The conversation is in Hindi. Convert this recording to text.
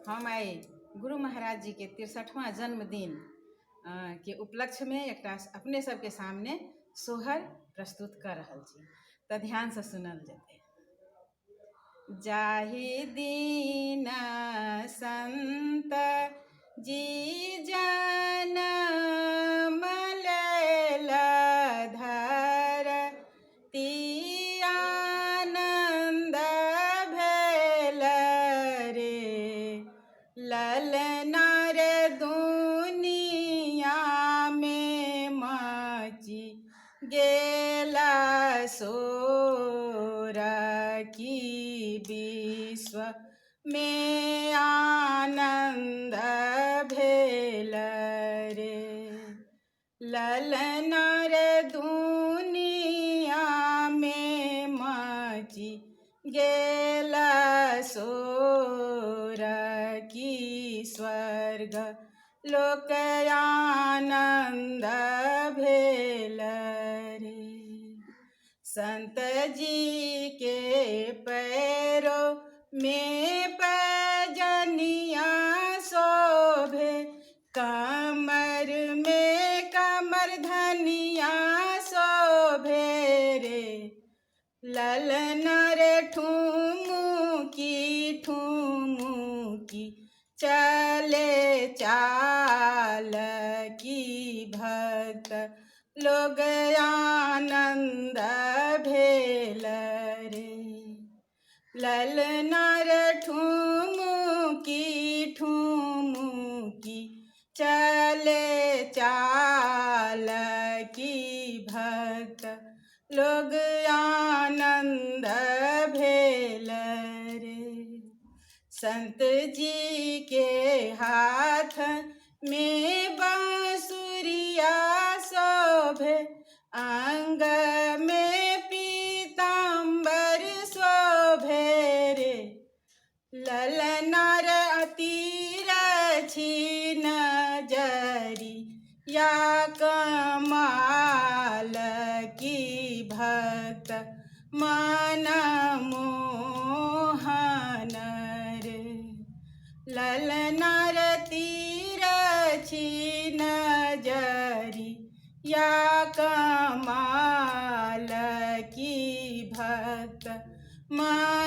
हम आए गुरु महाराज जी के 63वां जन्मदिन के उपलक्ष्य में एक अपने सबके सामने सोहर प्रस्तुत कर रहल छी। तो ध्यान से सुनल जेतै। जाहि दीन संत जी जनम लेला धरती आनंद भेल रे। ललना रे दुनिया में मची गेला शोर की विश्व में आनंद भेल रे। ललना रे दुनिया में मची गेला शोर की स्वर्ग लोक आनंद भेल रे। संत जी के पैरों में पैजनिया शोभे, कमर में कमर धनिया शोभे रे। ललना रे ठुमुकी ठुमुकी चले चाल की भक्त लोग आनंद भेल रे। ललना रे ठुमुकी ठुमुकी चले चाल की भक्त लोग आनंद भेल रे। संत जी के हाथ में बांसुरिया शोभे, अंग में पीताम्बर शोभे रे। ललना रे अति रछी नजरी या कमाल की भक्त मन मोहन रे। ललना रे तिरछी नजरी या कमाल की भक्त मन